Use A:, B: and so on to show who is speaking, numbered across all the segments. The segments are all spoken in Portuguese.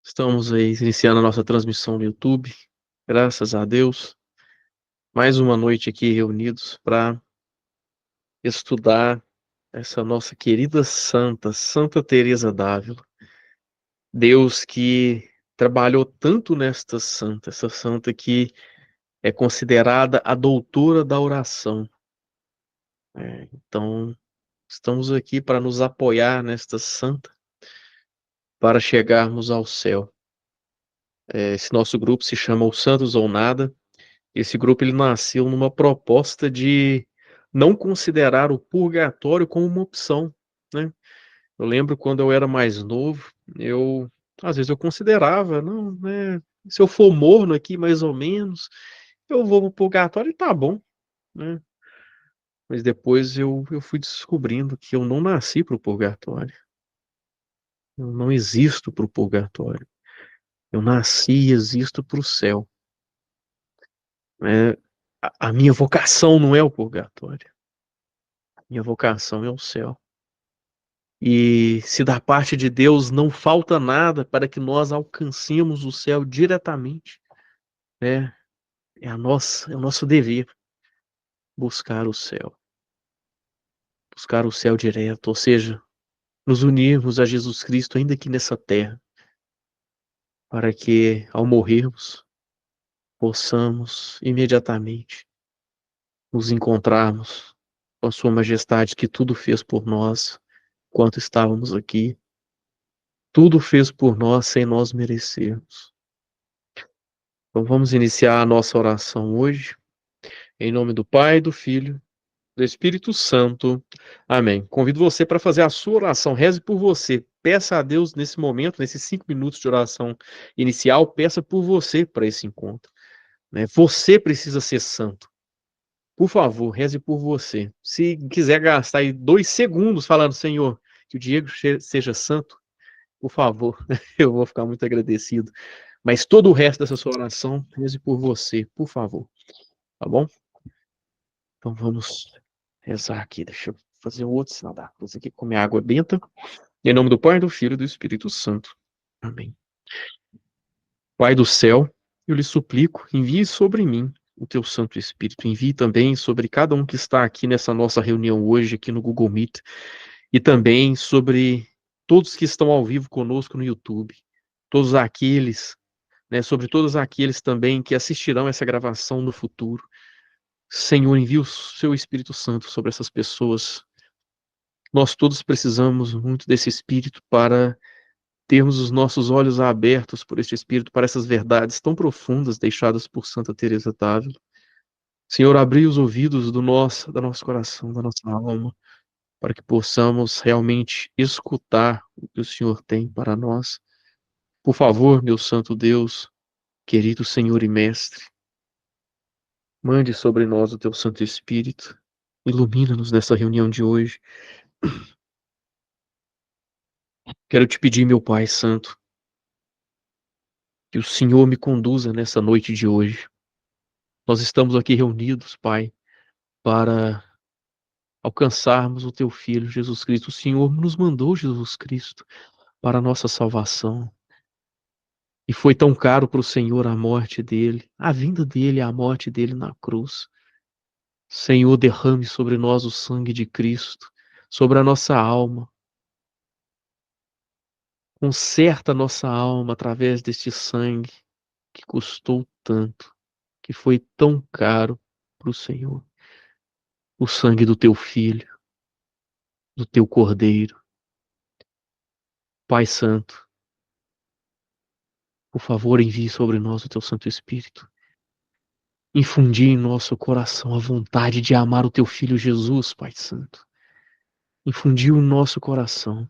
A: Estamos aí iniciando a nossa transmissão no YouTube, graças a Deus. Mais uma noite aqui reunidos para estudar essa nossa querida santa, Santa Teresa d'Ávila. Deus que trabalhou tanto nesta santa, essa santa que é considerada a doutora da oração. Então, estamos aqui para nos apoiar nesta santa, para chegarmos ao céu. Esse nosso grupo se chama Os Santos ou Nada. Esse grupo ele nasceu numa proposta de não considerar o purgatório como uma opção, né. Eu lembro quando eu era mais novo, eu às vezes eu considerava: "Não, né, se eu for morno aqui mais ou menos, eu vou para o purgatório e tá bom", né. Mas depois eu fui descobrindo que eu não nasci para o purgatório, eu não existo para o purgatório, eu nasci e existo para o céu, né. A minha vocação não é o purgatório, minha vocação é o céu. E se da parte de Deus não falta nada para que nós alcancemos o céu diretamente, né, é o nosso dever buscar buscar o céu direto, ou seja, nos unirmos a Jesus Cristo ainda aqui nessa terra, para que ao morrermos, possamos imediatamente nos encontrarmos com a sua majestade que tudo fez por nós, enquanto estávamos aqui, tudo fez por nós sem nós merecermos. Então vamos iniciar a nossa oração hoje. Em nome do Pai, do Filho, do Espírito Santo. Amém. Convido você para fazer a sua oração. Reze por você. Peça a Deus nesse momento, nesses 5 minutos de oração inicial, peça por você para esse encontro, né. Você precisa ser santo. Por favor, reze por você. Se quiser gastar aí 2 segundos falando: "Senhor, que o Diego seja santo", por favor, eu vou ficar muito agradecido. Mas todo o resto dessa sua oração, reze por você, por favor, tá bom? Então vamos rezar aqui, deixa eu fazer um outro sinal da cruz aqui com minha água benta. Em nome do Pai, do Filho e do Espírito Santo. Amém. Pai do céu, eu lhe suplico, envie sobre mim o teu Santo Espírito. Envie também sobre cada um que está aqui nessa nossa reunião hoje, aqui no Google Meet, e também sobre todos que estão ao vivo conosco no YouTube. Todos aqueles, né, sobre todos aqueles também que assistirão essa gravação no futuro. Senhor, envie o seu Espírito Santo sobre essas pessoas. Nós todos precisamos muito desse Espírito para termos os nossos olhos abertos por este Espírito, para essas verdades tão profundas deixadas por Santa Teresa d'Ávila. Senhor, abri os ouvidos do nosso coração, da nossa alma, para que possamos realmente escutar o que o Senhor tem para nós. Por favor, meu santo Deus, querido Senhor e Mestre, mande sobre nós o teu Santo Espírito, ilumina-nos nessa reunião de hoje. Quero te pedir, meu Pai Santo, que o Senhor me conduza nessa noite de hoje. Nós estamos aqui reunidos, Pai, para alcançarmos o teu Filho Jesus Cristo. O Senhor nos mandou Jesus Cristo para a nossa salvação. E foi tão caro para o Senhor a morte dele, a vinda dele, a morte dele na cruz. Senhor, derrame sobre nós o sangue de Cristo, sobre a nossa alma. Conserta a nossa alma através deste sangue que custou tanto, que foi tão caro para o Senhor. O sangue do teu Filho, do teu Cordeiro. Pai Santo, por favor, envie sobre nós o teu Santo Espírito. Infundir em nosso coração a vontade de amar o teu Filho Jesus, Pai Santo. Infundir o nosso coração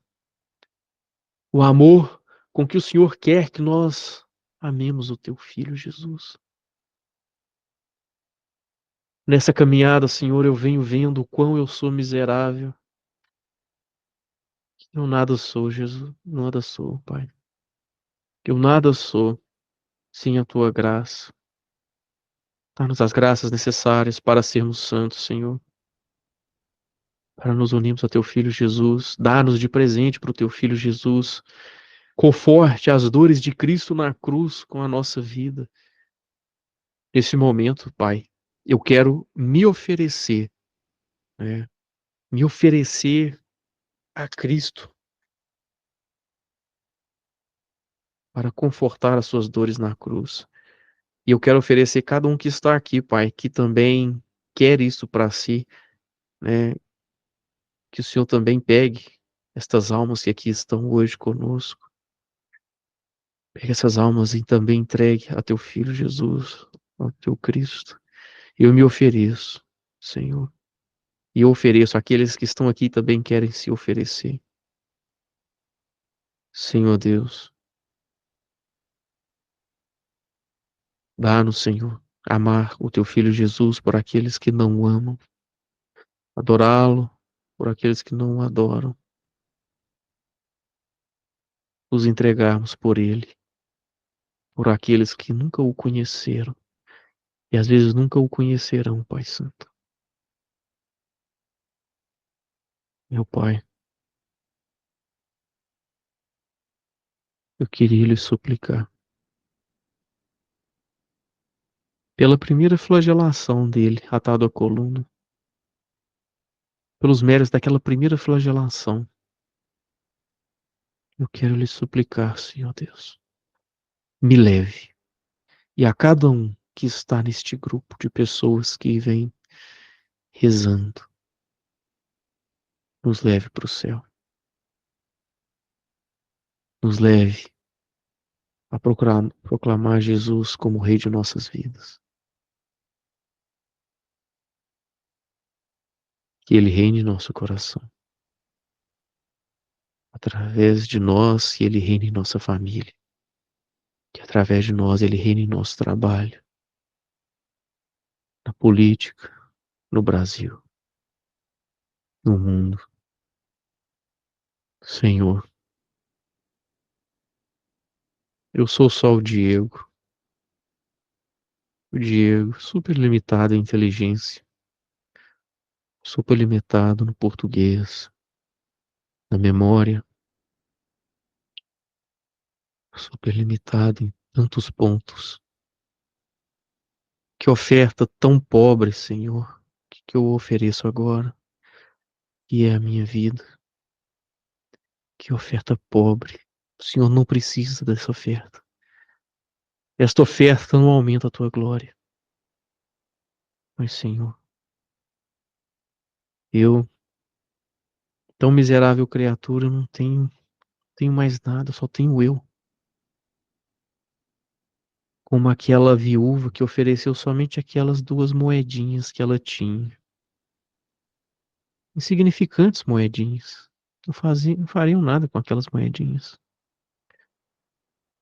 A: o amor com que o Senhor quer que nós amemos o teu Filho Jesus. Nessa caminhada, Senhor, eu venho vendo o quão eu sou miserável. Eu nada sou, Jesus, nada sou, Pai. Eu nada sou sem a tua graça. Dá-nos as graças necessárias para sermos santos, Senhor. Para nos unirmos a teu Filho Jesus. Dá-nos de presente para o teu Filho Jesus Conforte as dores de Cristo na cruz com a nossa vida. Nesse momento, Pai, eu quero me oferecer, né? Me oferecer a Cristo para confortar as suas dores na cruz. E eu quero oferecer cada um que está aqui, Pai, que também quer isso para si, né? Que o Senhor também pegue estas almas que aqui estão hoje conosco. Pegue essas almas e também entregue a teu Filho Jesus, ao teu Cristo. Eu me ofereço, Senhor. E eu ofereço àqueles que estão aqui também querem se oferecer. Senhor Deus, dá-nos, Senhor, amar o teu Filho Jesus por aqueles que não o amam, adorá-lo por aqueles que não o adoram, nos entregarmos por ele, por aqueles que nunca o conheceram e às vezes nunca o conhecerão, Pai Santo. Meu Pai, eu queria lhe suplicar, pela primeira flagelação dele, atado à coluna, pelos méritos daquela primeira flagelação, eu quero lhe suplicar, Senhor Deus, me leve. E a cada um que está neste grupo de pessoas que vem rezando, nos leve para o céu. Nos leve a proclamar Jesus como Rei de nossas vidas. Que Ele reine em nosso coração. Através de nós, que Ele reine em nossa família. Que através de nós Ele reine em nosso trabalho, na política, no Brasil, no mundo. Senhor, eu sou só o Diego, super limitado em inteligência, super limitado no português, na memória, super limitado em tantos pontos. Que oferta tão pobre, Senhor, que eu ofereço agora, que é a minha vida. Que oferta pobre. O Senhor não precisa dessa oferta. Esta oferta não aumenta a tua glória. Mas, Senhor, eu, tão miserável criatura, não tenho mais nada, só tenho eu. Como aquela viúva que ofereceu somente aquelas 2 moedinhas que ela tinha. Insignificantes moedinhas. Não fariam nada com aquelas moedinhas.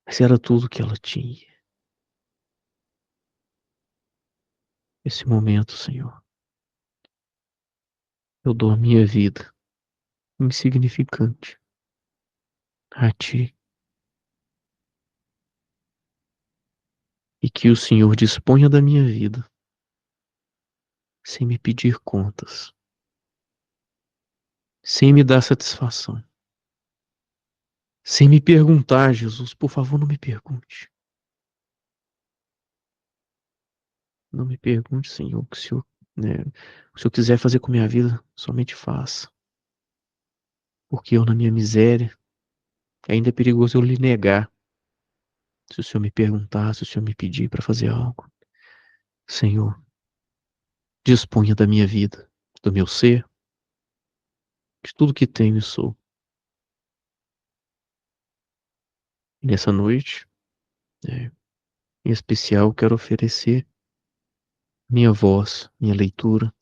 A: Mas era tudo que ela tinha. Esse momento, Senhor, eu dou a minha vida, insignificante, a Ti, e que o Senhor disponha da minha vida, sem me pedir contas, sem me dar satisfação, sem me perguntar, Jesus, por favor, não me pergunte. Não me pergunte, Senhor, né, o que o Senhor quiser fazer com minha vida, somente faça. Porque eu, na minha miséria, ainda é perigoso eu lhe negar, se o Senhor me perguntar, se o Senhor me pedir para fazer algo. Senhor, disponha da minha vida, do meu ser, de tudo que tenho e sou. E nessa noite, né, em especial, quero oferecer minha voz, minha leitura,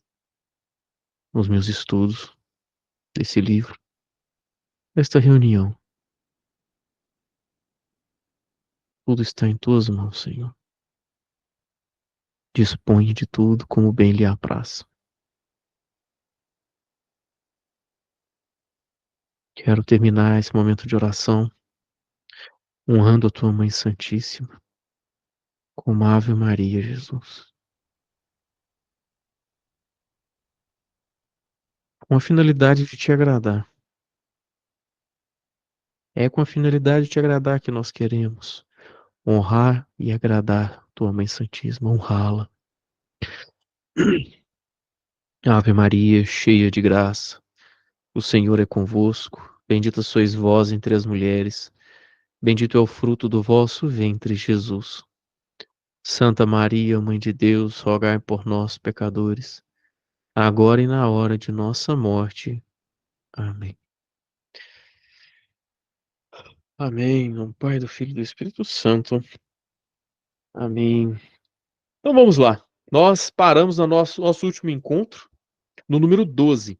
A: os meus estudos desse livro, esta reunião. Tudo está em tuas mãos, Senhor. Dispõe de tudo como bem lhe apraz. Quero terminar esse momento de oração honrando a tua Mãe Santíssima, com uma Ave Maria, Jesus. Com a finalidade de te agradar. É com a finalidade de te agradar que nós queremos honrar e agradar tua Mãe Santíssima, honrá-la. Ave Maria, cheia de graça, o Senhor é convosco. Bendita sois vós entre as mulheres. Bendito é o fruto do vosso ventre, Jesus. Santa Maria, Mãe de Deus, rogai por nós, pecadores, agora e na hora de nossa morte. Amém. Amém. Em nome do Pai, do Filho e do Espírito Santo. Amém. Então vamos lá. Nós paramos no nosso último encontro, no número 12.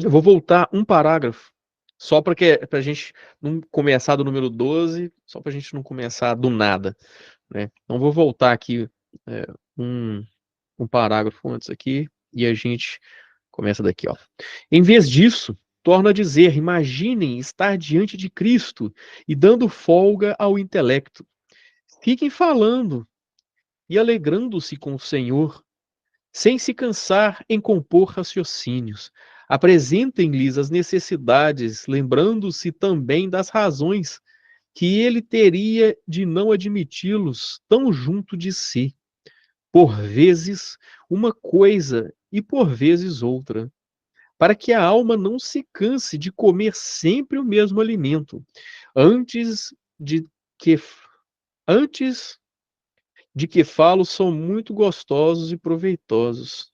A: Eu vou voltar um parágrafo, só para a gente não começar do número 12, só para a gente não começar do nada, né? Então vou voltar aqui é, um, um parágrafo antes aqui e a gente começa daqui, ó. Em vez disso, torna a dizer: imaginem estar diante de Cristo e dando folga ao intelecto. Fiquem falando e alegrando-se com o Senhor, sem se cansar em compor raciocínios. Apresentem-lhes as necessidades, lembrando-se também das razões que ele teria de não admiti-los tão junto de si. Por vezes uma coisa e por vezes outra, para que a alma não se canse de comer sempre o mesmo alimento, antes de que antes de que falo são muito gostosos e proveitosos.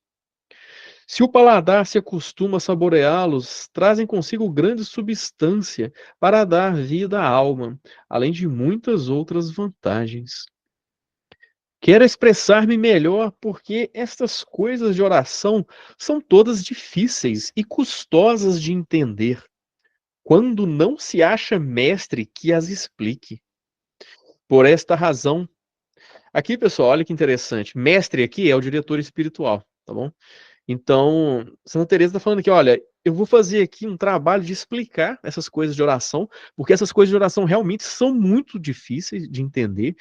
A: Se o paladar se acostuma a saboreá-los, trazem consigo grande substância para dar vida à alma, além de muitas outras vantagens. Quero expressar-me melhor porque estas coisas de oração são todas difíceis e custosas de entender, quando não se acha mestre que as explique. Por esta razão, aqui, pessoal, olha que interessante. Mestre aqui é o diretor espiritual, tá bom? Então, Santa Teresa está falando aqui, olha, eu vou fazer aqui um trabalho de explicar essas coisas de oração, porque essas coisas de oração realmente são muito difíceis de entender,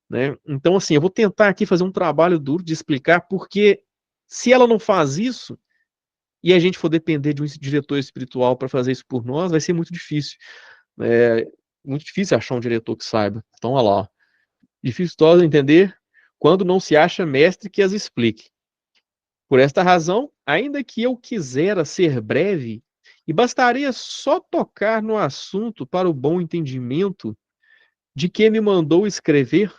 A: né? Então, assim, eu vou tentar aqui fazer um trabalho duro de explicar, porque se ela não faz isso, e a gente for depender de um diretor espiritual para fazer isso por nós, vai ser muito difícil. É muito difícil achar um diretor que saiba. Então, olha lá, ó. Difícil de entender quando não se acha mestre que as explique. Por esta razão, ainda que eu quisera ser breve, e bastaria só tocar no assunto para o bom entendimento de que me mandou escrever,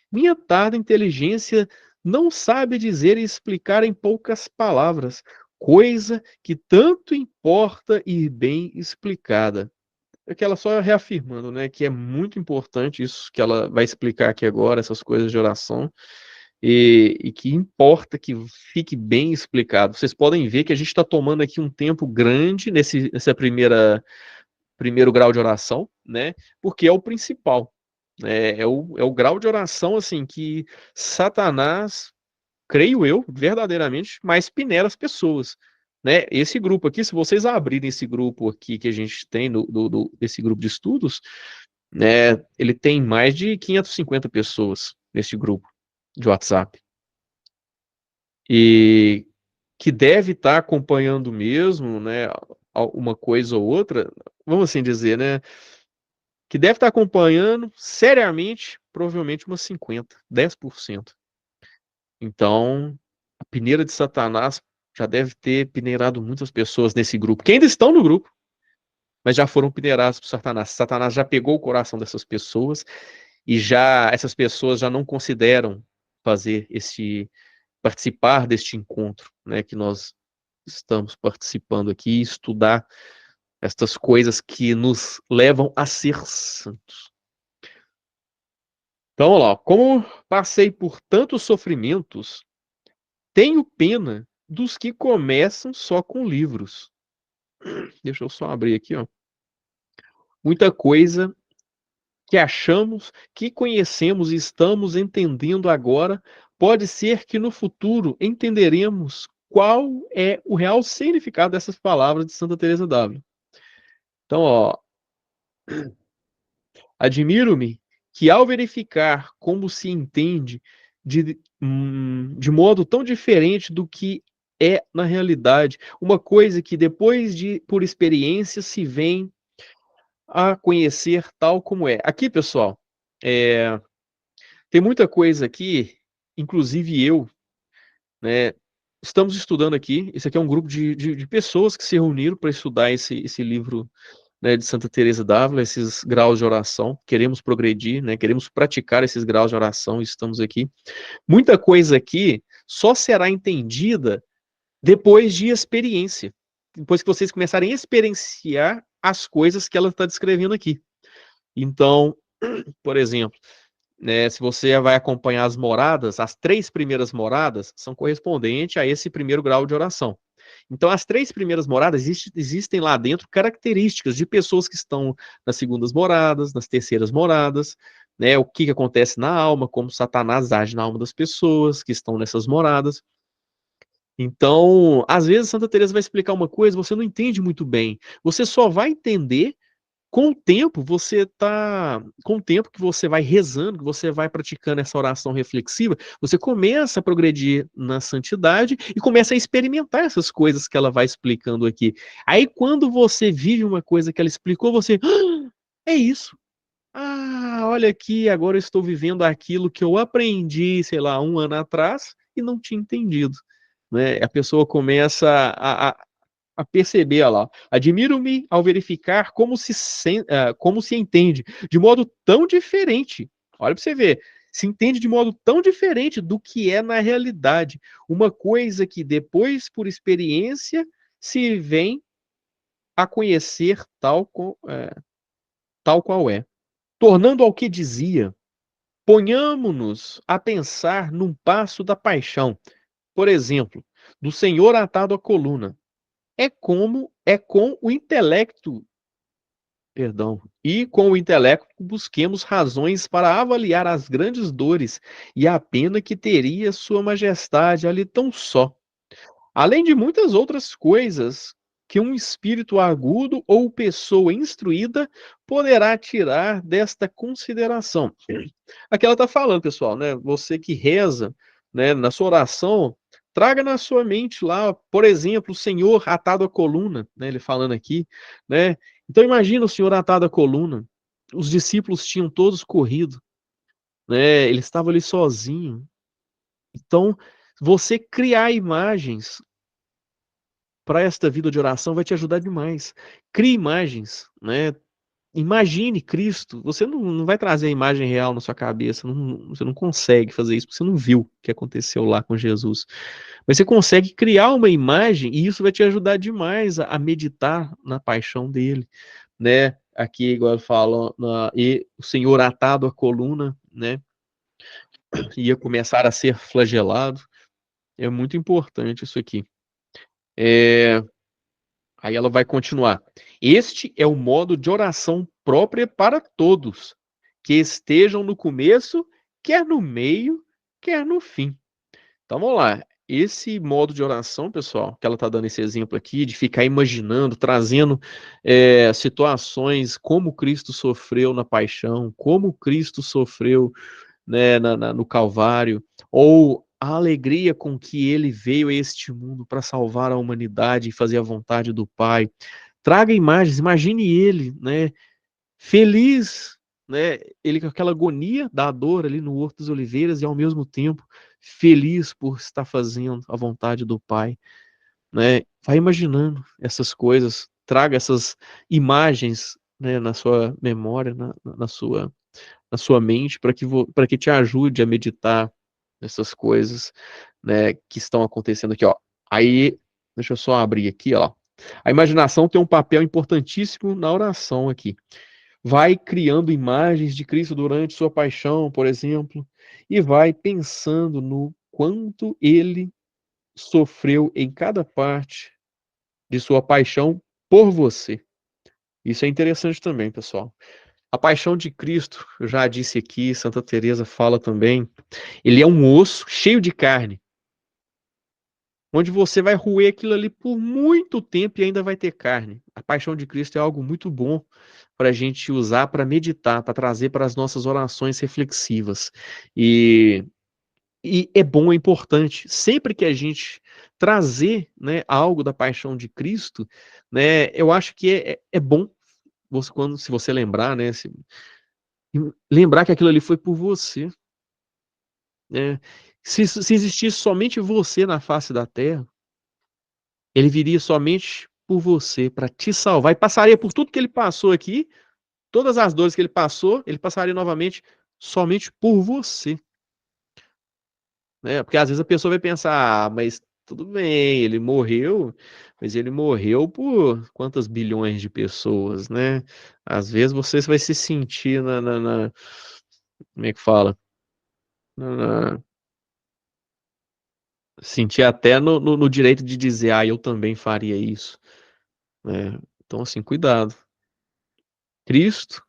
A: minha tarda inteligência não sabe dizer e explicar em poucas palavras, coisa que tanto importa ir bem explicada. É que ela só reafirmando, né, que é muito importante isso que ela vai explicar aqui agora, essas coisas de oração, e que importa que fique bem explicado. Vocês podem ver que a gente está tomando aqui um tempo grande nessa primeiro grau de oração, né? Porque é o principal. É o grau de oração assim que Satanás, creio eu, verdadeiramente, mais peneira as pessoas. Né? Esse grupo aqui, se vocês abrirem esse grupo aqui que a gente tem desse grupo de estudos, né, ele tem mais de 550 pessoas nesse grupo de WhatsApp. E que deve estar acompanhando mesmo, né, uma coisa ou outra, vamos assim dizer, né, que deve estar acompanhando seriamente, provavelmente umas 50, 10%. Então, a peneira de Satanás já deve ter peneirado muitas pessoas nesse grupo, que ainda estão no grupo, mas já foram peneirados por Satanás. Satanás já pegou o coração dessas pessoas e já essas pessoas já não consideram fazer participar deste encontro, né, que nós estamos participando aqui, estudar estas coisas que nos levam a ser santos. Então, vamos lá. Como passei por tantos sofrimentos, tenho pena dos que começam só com livros. Deixa eu só abrir aqui, ó. Muita coisa que achamos, que conhecemos e estamos entendendo agora, pode ser que no futuro entenderemos qual é o real significado dessas palavras de Santa Teresa d'Ávila. Então, ó, admiro-me que ao verificar como se entende de modo tão diferente do que é na realidade, uma coisa que depois de por experiência se vem a conhecer tal como é. Aqui, pessoal, eh, tem muita coisa aqui, inclusive eu, né, estamos estudando aqui, esse aqui é um grupo de pessoas que se reuniram para estudar esse livro, né, de Santa Teresa d'Ávila, esses graus de oração, queremos progredir, né, queremos praticar esses graus de oração, estamos aqui. Muita coisa aqui só será entendida depois de experiência, depois que vocês começarem a experienciar as coisas que ela está descrevendo aqui. Então, por exemplo, né, se você vai acompanhar as moradas, as 3 primeiras moradas são correspondentes a esse primeiro grau de oração. Então, as 3 primeiras moradas, existem lá dentro características de pessoas que estão nas segundas moradas, nas terceiras moradas, né, o que que acontece na alma, como Satanás age na alma das pessoas que estão nessas moradas. Então, às vezes Santa Teresa vai explicar uma coisa, você não entende muito bem. Você só vai entender com o tempo, com o tempo que você vai rezando, que você vai praticando essa oração reflexiva, você começa a progredir na santidade e começa a experimentar essas coisas que ela vai explicando aqui. Aí quando você vive uma coisa que ela explicou, você: "Ah, é isso. Ah, olha aqui, agora eu estou vivendo aquilo que eu aprendi, sei lá, 1 ano atrás e não tinha entendido", né. A pessoa começa a perceber, olha lá, admiro-me ao verificar como se entende, de modo tão diferente. Olha para você ver, se entende de modo tão diferente do que é na realidade. Uma coisa que depois, por experiência, se vem a conhecer tal qual é. Tornando ao que dizia, ponhamo-nos a pensar num passo da paixão, por exemplo, do Senhor atado à coluna. É com o intelecto, perdão, e com o intelecto busquemos razões para avaliar as grandes dores e a pena que teria sua majestade ali tão só, além de muitas outras coisas que um espírito agudo ou pessoa instruída poderá tirar desta consideração. Aqui ela está falando, pessoal, né, você que reza, né, na sua oração, traga na sua mente lá, por exemplo, o Senhor atado à coluna, né, ele falando aqui, né. Então imagina o Senhor atado à coluna, os discípulos tinham todos corrido, né, ele estava ali sozinho. Então, você criar imagens para esta vida de oração vai te ajudar demais. Crie imagens, né, imagine Cristo, você não vai trazer a imagem real na sua cabeça, você não consegue fazer isso, porque você não viu o que aconteceu lá com Jesus. Mas você consegue criar uma imagem e isso vai te ajudar demais a meditar na paixão dele, né. Aqui, igual eu falo, e o Senhor atado à coluna, né, ia começar a ser flagelado. É muito importante isso aqui. Eh Aí ela vai continuar: "Este é o modo de oração própria para todos, que estejam no começo, quer no meio, quer no fim". Então vamos lá, esse modo de oração, pessoal, que ela está dando esse exemplo aqui, de ficar imaginando, trazendo, situações, como Cristo sofreu na paixão, como Cristo sofreu, né, no Calvário, ou a alegria com que ele veio a este mundo para salvar a humanidade e fazer a vontade do Pai. Traga imagens, imagine ele, né, feliz, né, ele com aquela agonia da dor ali no Horto das Oliveiras e ao mesmo tempo feliz por estar fazendo a vontade do Pai, né. Vai imaginando essas coisas, traga essas imagens, né, na sua memória, na sua mente, para que te ajude a meditar nessas coisas, né, que estão acontecendo aqui, ó. Aí, deixa eu só abrir aqui, ó. A imaginação tem um papel importantíssimo na oração aqui. Vai criando imagens de Cristo durante sua paixão, por exemplo, e vai pensando no quanto ele sofreu em cada parte de sua paixão por você. Isso é interessante também, pessoal. A paixão de Cristo, eu já disse aqui, Santa Teresa fala também, ele é um osso cheio de carne, onde você vai roer aquilo ali por muito tempo e ainda vai ter carne. A paixão de Cristo é algo muito bom para a gente usar para meditar, para trazer para as nossas orações reflexivas. E é bom, é importante, sempre que a gente trazer, né, algo da paixão de Cristo, né, eu acho que é bom se você lembrar, né, lembrar que aquilo ali foi por você, né? Se existisse somente você na face da terra, ele viria somente por você, para te salvar, e passaria por tudo que ele passou aqui, todas as dores que ele passou, ele passaria novamente somente por você, né? Porque às vezes a pessoa vai pensar: "Ah, mas tudo bem, ele morreu, mas ele morreu por quantas bilhões de pessoas, né?" Às vezes você vai se sentir como é que fala? Na Sentir até no direito de dizer: "Ah, eu também faria isso", né. Então, assim, cuidado. Cristo,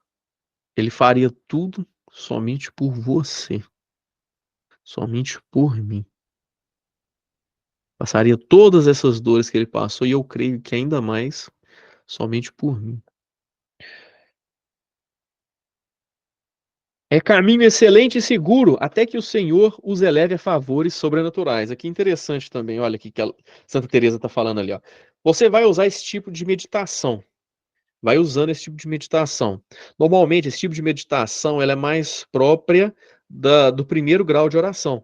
A: ele faria tudo somente por você, somente por mim. Passaria todas essas dores que ele passou, e eu creio que ainda mais, somente por mim. É caminho excelente e seguro, até que o Senhor os eleve a favores sobrenaturais. Aqui interessante também, olha aqui que a Santa Teresa está falando ali, ó. Você vai usar esse tipo de meditação. Vai usando esse tipo de meditação. Normalmente, esse tipo de meditação, ela é mais própria do primeiro grau de oração,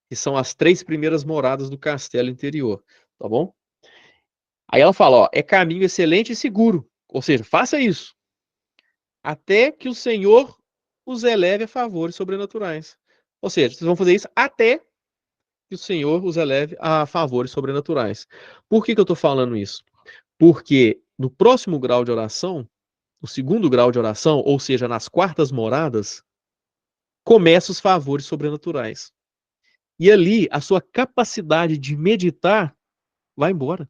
A: que são as 3 primeiras moradas do castelo interior, tá bom? Aí ela fala, ó, é caminho excelente e seguro, ou seja, faça isso, até que o Senhor os eleve a favores sobrenaturais. Ou seja, vocês vão fazer isso até que o Senhor os eleve a favores sobrenaturais. Por que que eu tô falando isso? Porque no próximo grau de oração, o segundo grau de oração, ou seja, nas quartas moradas, começa os favores sobrenaturais. E ali a sua capacidade de meditar vai embora.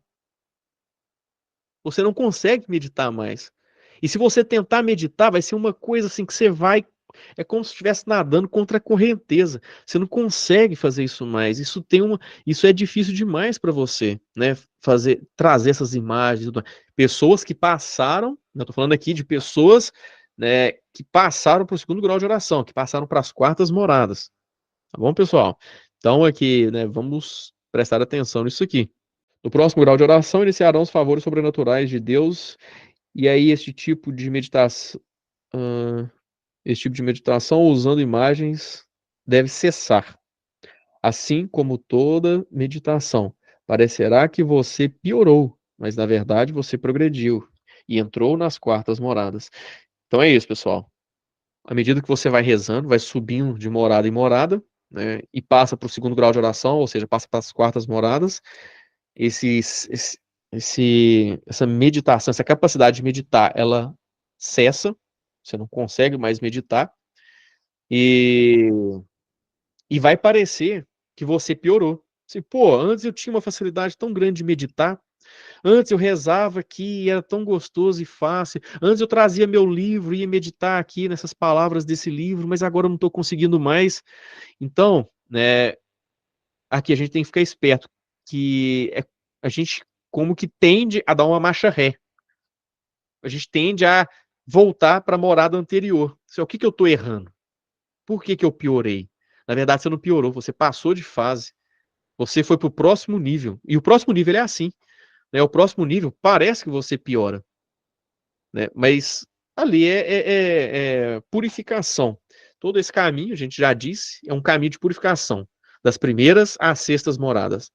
A: Você não consegue meditar mais. E se você tentar meditar, vai ser uma coisa assim que você vai, é como se estivesse nadando contra a correnteza. Você não consegue fazer isso mais. Isso é difícil demais para você, né? Trazer essas imagens, tudo mais. Pessoas que passaram, eu tô falando aqui de pessoas, né, que passaram para o segundo grau de oração, que passaram para as quartas moradas. Tá bom, pessoal? Então aqui, né, vamos prestar atenção nisso aqui. No próximo grau de oração, iniciarão os favores sobrenaturais de Deus, e aí esse tipo de meditação usando imagens deve cessar, assim como toda meditação. Parecerá que você piorou, mas na verdade você progrediu e entrou nas quartas moradas. Então é isso, pessoal. À medida que você vai rezando, vai subindo de morada em morada, né, e passa para o segundo grau de oração, ou seja, passa para as quartas moradas, esses esse essa meditação, essa capacidade de meditar, ela cessa, você não consegue mais meditar, e vai parecer que você piorou. Assim: "Pô, antes eu tinha uma facilidade tão grande de meditar, antes eu rezava aqui e era tão gostoso e fácil, antes eu trazia meu livro e ia meditar aqui nessas palavras desse livro, mas agora eu não estou conseguindo mais". Então, né, aqui a gente tem que ficar esperto, que a gente como que tende a dar uma marcha ré. A gente tende a voltar para a morada anterior. O que que eu estou errando? Por que que eu piorei? Na verdade você não piorou, você passou de fase, você foi para o próximo nível, e o próximo nível ele é assim, né, o próximo nível parece que você piora, né, mas ali é purificação. Todo esse caminho, a gente já disse, é um caminho de purificação, das primeiras às sextas moradas.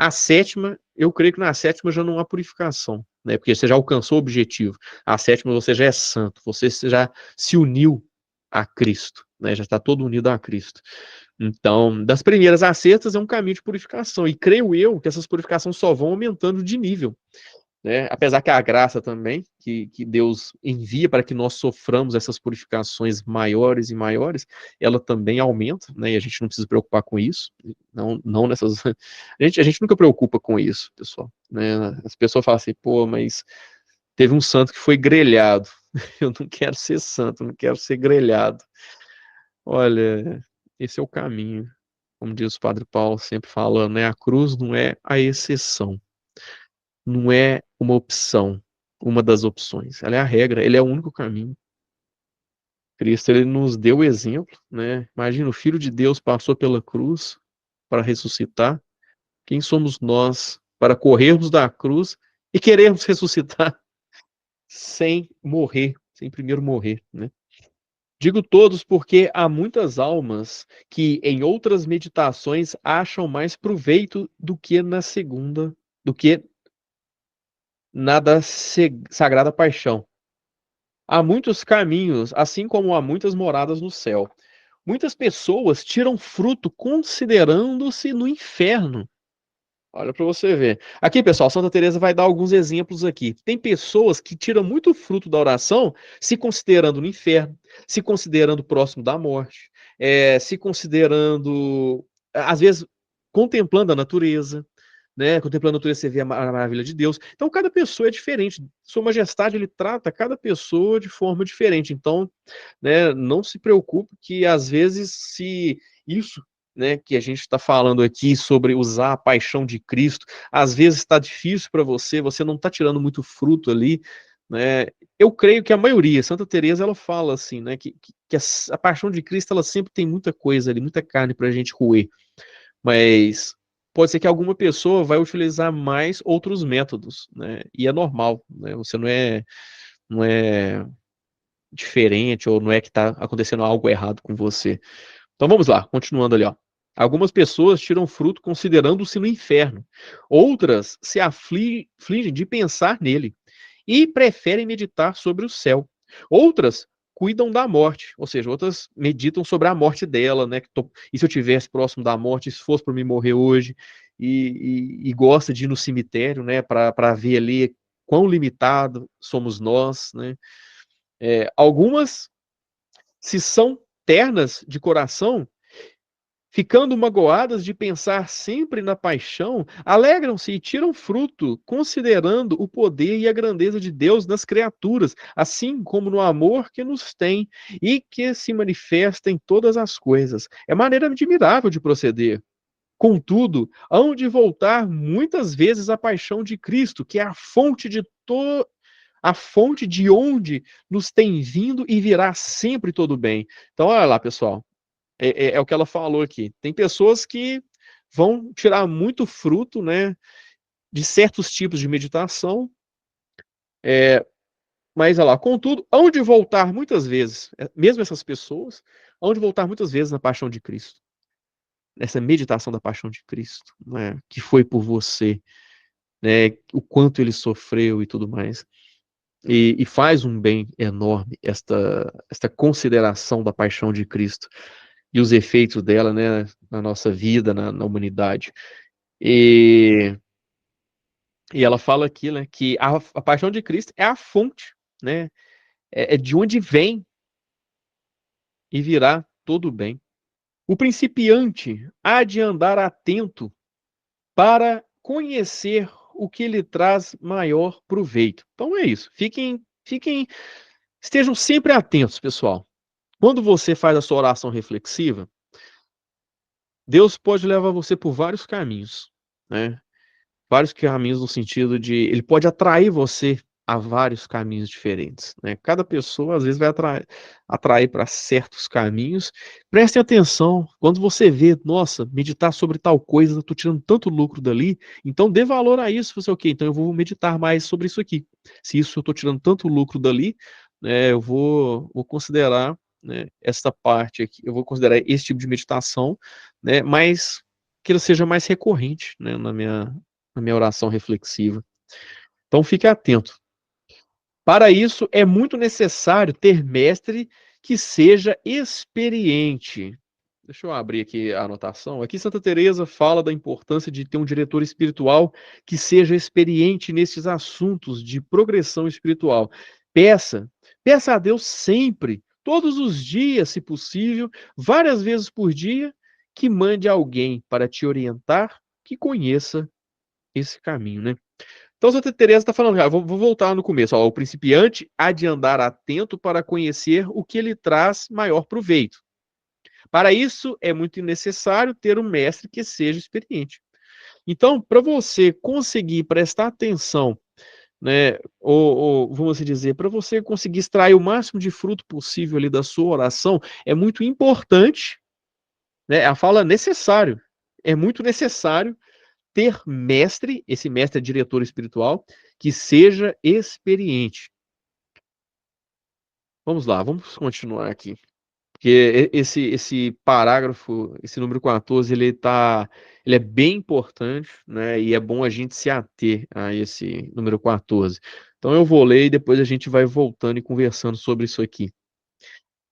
A: A sétima, eu creio que na sétima já não há purificação, né, porque você já alcançou o objetivo. A sétima você já é santo, você já se uniu a Cristo, né, já está todo unido a Cristo. Então, das primeiras às sextas é um caminho de purificação, e creio eu que essas purificações só vão aumentando de nível, né? Apesar que a graça também, que Deus envia para que nós soframos essas purificações maiores e maiores, ela também aumenta, né? E a gente não precisa se preocupar com isso, não nessas. A gente nunca preocupa com isso, pessoal, né? As pessoas falam assim, pô, mas teve um santo que foi grelhado. Eu não quero ser santo, eu não quero ser grelhado. Olha, esse é o caminho, como diz o Padre Paulo sempre falando, né? A cruz não é a exceção. Não é uma opção, uma das opções, ela é a regra, ele é o único caminho. Cristo, ele nos deu o exemplo, né, imagina, o Filho de Deus passou pela cruz para ressuscitar, quem somos nós para corrermos da cruz e querermos ressuscitar? sem morrer, sem primeiro morrer, né. Digo todos porque há muitas almas que em outras meditações acham mais proveito do que na da sagrada paixão. Há muitos caminhos, assim como há muitas moradas no céu. Muitas pessoas tiram fruto considerando-se no inferno. Olha para você ver. Aqui, pessoal, Santa Teresa vai dar alguns exemplos aqui. Tem pessoas que tiram muito fruto da oração se considerando no inferno, se considerando próximo da morte, se considerando, às vezes, contemplando a natureza, né? Contemplando a natureza, você vê a maravilha de Deus. Então, cada pessoa é diferente. Sua Majestade, ele trata cada pessoa de forma diferente. Então, né, não se preocupe que, às vezes, se isso, né, que a gente está falando aqui sobre usar a paixão de Cristo, às vezes está difícil para você, você não está tirando muito fruto ali, né? Eu creio que a maioria, Santa Teresa, ela fala assim, né, que a paixão de Cristo, ela sempre tem muita coisa ali, muita carne para a gente roer, mas pode ser que alguma pessoa vai utilizar mais outros métodos, né? E é normal, né? Você não é diferente ou não é que está acontecendo algo errado com você. Então vamos lá, continuando ali, ó. Algumas pessoas tiram fruto considerando-se no inferno, outras se afligem de pensar nele e preferem meditar sobre o céu. Outras cuidam da morte, ou seja, outras meditam sobre a morte dela, né? E se eu tivesse próximo da morte, se fosse para me morrer hoje, e gosta de ir no cemitério, né? Para ver ali quão limitado somos nós, né? Algumas, se são ternas de coração, ficando magoadas de pensar sempre na paixão, alegram-se e tiram fruto, considerando o poder e a grandeza de Deus nas criaturas, assim como no amor que nos tem e que se manifesta em todas as coisas. É maneira admirável de proceder. Contudo, hão de voltar muitas vezes à paixão de Cristo, que é a fonte de onde nos tem vindo e virá sempre todo bem. Então, olha lá, pessoal. É o que ela falou aqui. Tem pessoas que vão tirar muito fruto, né, de certos tipos de meditação, mas olha lá, contudo, hão de voltar muitas vezes, mesmo essas pessoas, hão de voltar muitas vezes na paixão de Cristo, nessa meditação da paixão de Cristo, né, que foi por você, né, o quanto ele sofreu e tudo mais. E faz um bem enorme esta consideração da paixão de Cristo e os efeitos dela, né, na nossa vida, na humanidade. E, e ela fala aqui, né, que a paixão de Cristo é a fonte, né, é de onde vem e virá todo o bem. O principiante há de andar atento para conhecer o que lhe traz maior proveito. Então é isso. Estejam sempre atentos, pessoal. Quando você faz a sua oração reflexiva, Deus pode levar você por vários caminhos, né? Vários caminhos no sentido de ele pode atrair você a vários caminhos diferentes, né. Cada pessoa, às vezes, vai atrair para certos caminhos. Prestem atenção, quando você vê: "Nossa, meditar sobre tal coisa, eu tô tirando tanto lucro dali", então dê valor a isso, você: "Ok, então eu vou meditar mais sobre isso aqui. Se isso eu tô tirando tanto lucro dali, né, eu vou considerar, né, essa parte aqui, eu vou considerar esse tipo de meditação, né, mas que ele seja mais recorrente, né, na minha oração reflexiva. Então fique atento. Para isso, é muito necessário ter mestre que seja experiente. Deixa eu abrir aqui a anotação. Aqui Santa Teresa fala da importância de ter um diretor espiritual que seja experiente nesses assuntos de progressão espiritual. Peça, peça a Deus sempre, todos os dias, se possível, várias vezes por dia, que mande alguém para te orientar, que conheça esse caminho, né? Então Santa Teresa está falando, vou voltar no começo, ó, o principiante há de andar atento para conhecer o que lhe traz maior proveito. Para isso é muito necessário ter um mestre que seja experiente. Então, para você conseguir prestar atenção, né, ou vamos assim dizer, para você conseguir extrair o máximo de fruto possível ali da sua oração, é muito importante, né, a fala necessário, é muito necessário ter mestre, esse mestre é diretor espiritual, que seja experiente. Vamos lá, vamos continuar aqui. Porque esse parágrafo, esse número 14, ele é bem importante, né? E é bom a gente se ater a esse número 14. Então eu vou ler e depois a gente vai voltando e conversando sobre isso aqui.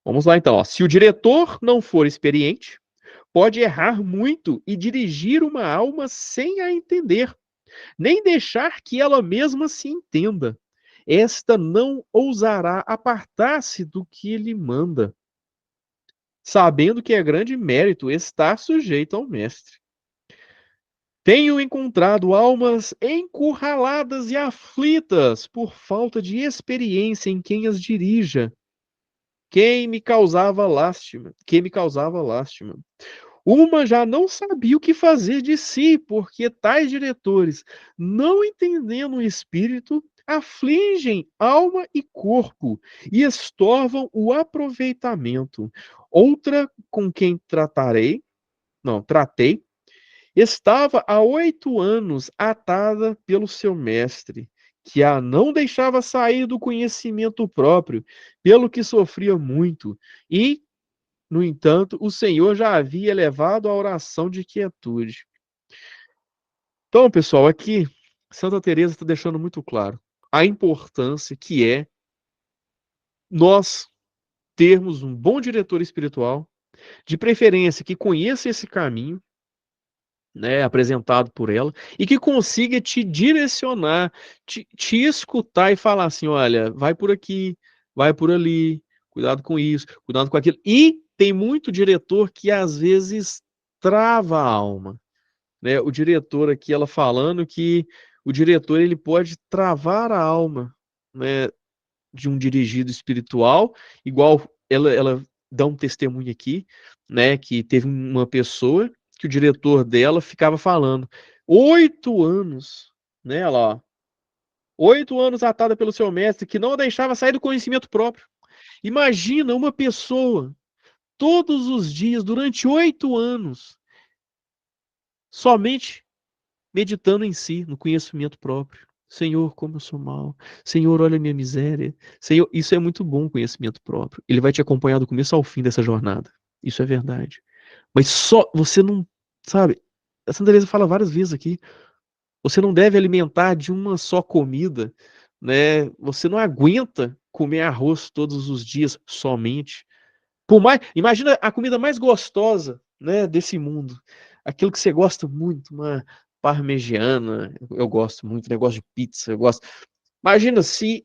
A: Vamos lá então, ó. Se o diretor não for experiente, pode errar muito e dirigir uma alma sem a entender, nem deixar que ela mesma se entenda. Esta não ousará apartar-se do que lhe manda, sabendo que é grande mérito estar sujeito ao mestre. Tenho encontrado almas encurraladas e aflitas por falta de experiência em quem as dirija, quem me causava lástima. Uma já não sabia o que fazer de si, porque tais diretores, não entendendo o espírito, afligem alma e corpo e estorvam o aproveitamento. Outra com quem tratei, estava há 8 anos atada pelo seu mestre, que a não deixava sair do conhecimento próprio, pelo que sofria muito, e no entanto, o Senhor já havia elevado a oração de quietude. Então, pessoal, aqui Santa Teresa está deixando muito claro a importância que é nós termos um bom diretor espiritual, de preferência que conheça esse caminho, né, apresentado por ela, e que consiga te direcionar, te escutar e falar assim: olha, vai por aqui, vai por ali, cuidado com isso, cuidado com aquilo. E tem muito diretor que às vezes trava a alma, né? O diretor aqui, ela falando que o diretor ele pode travar a alma, né, de um dirigido espiritual, igual ela dá um testemunho aqui, né, que teve uma pessoa que o diretor dela ficava falando 8 anos, né, lá, 8 anos atada pelo seu mestre, que não a deixava sair do conhecimento próprio. Imagina uma pessoa todos os dias, durante 8 anos, somente meditando em si, no conhecimento próprio. Senhor, como eu sou mal. Senhor, olha a minha miséria. Senhor, isso é muito bom, conhecimento próprio. Ele vai te acompanhar do começo ao fim dessa jornada. Isso é verdade. Mas só você não, sabe? A Santa Teresa fala várias vezes aqui. Você não deve alimentar de uma só comida, né? Você não aguenta comer arroz todos os dias somente. Por mais, imagina a comida mais gostosa, né, desse mundo. Aquilo que você gosta muito, uma parmegiana, eu gosto muito, negócio de pizza, eu gosto. Imagina se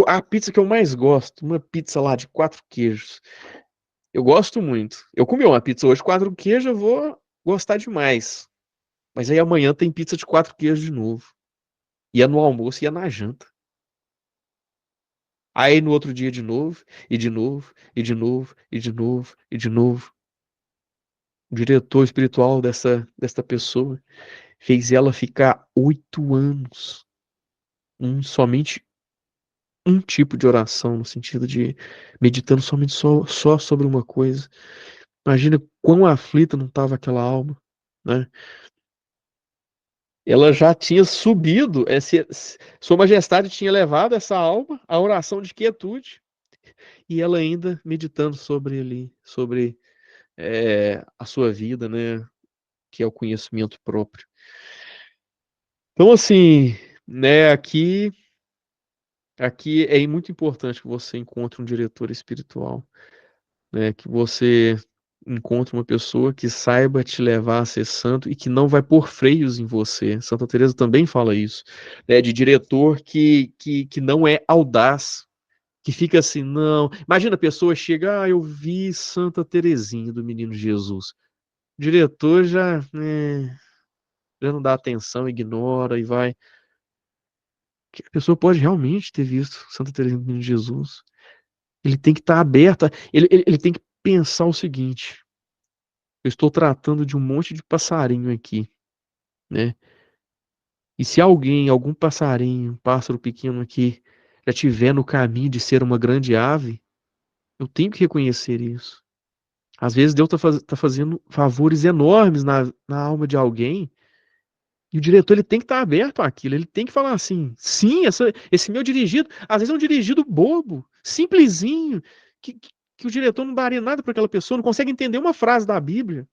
A: a pizza que eu mais gosto, uma pizza lá de 4 queijos. Eu gosto muito. Eu comi uma pizza hoje, 4 queijos, eu vou gostar demais. Mas aí amanhã tem pizza de 4 queijos de novo. Ia no almoço, ia na janta. Aí no outro dia de novo, e de novo, e de novo, e de novo, e de novo. O diretor espiritual desta pessoa fez ela ficar 8 anos somente um tipo de oração, no sentido de meditando somente só sobre uma coisa. Imagina quão aflita não estava aquela alma, né? Ela já tinha subido, Sua Majestade tinha levado essa alma à oração de quietude, e ela ainda meditando sobre ali, sobre a sua vida, né? Que é o conhecimento próprio. Então, assim, né, aqui é muito importante que você encontre um diretor espiritual, né, que você encontre uma pessoa que saiba te levar a ser santo e que não vai pôr freios em você. Santa Teresa também fala isso, né, de diretor que não é audaz, que fica assim, não. Imagina a pessoa chega, eu vi Santa Teresinha do Menino Jesus. O diretor já não dá atenção, ignora e vai. Que a pessoa pode realmente ter visto Santa Teresinha do Menino Jesus. Ele tem que estar aberto. Ele tem que pensar o seguinte: eu estou tratando de um monte de passarinho aqui, né? E se algum passarinho, um pássaro pequeno aqui, já tiver no caminho de ser uma grande ave, eu tenho que reconhecer isso. Às vezes Deus tá fazendo favores enormes na alma de alguém E o diretor ele tem que estar aberto àquilo, ele tem que falar assim: "Sim, esse meu dirigido", às vezes é um dirigido bobo, simplesinho, que o diretor não daria nada para aquela pessoa, não consegue entender uma frase da Bíblia,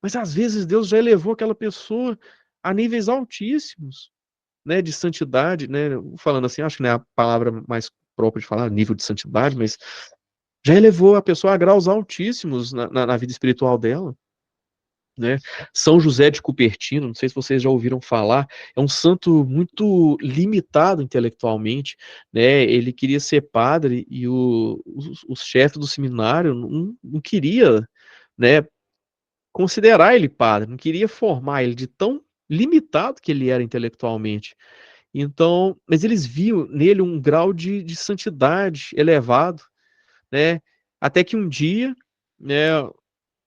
A: mas às vezes Deus já elevou aquela pessoa a níveis altíssimos, né, de santidade, né, falando assim, acho que não é a palavra mais própria de falar nível de santidade, mas já elevou a pessoa a graus altíssimos na vida espiritual dela. Né. São José de Cupertino, não sei se vocês já ouviram falar, é um santo muito limitado intelectualmente, né, ele queria ser padre e o chefe do seminário não queria, né, considerar ele padre, não queria formar ele de tão limitado que ele era intelectualmente. Então, mas eles viam nele um grau de santidade elevado, né, até que um dia, né,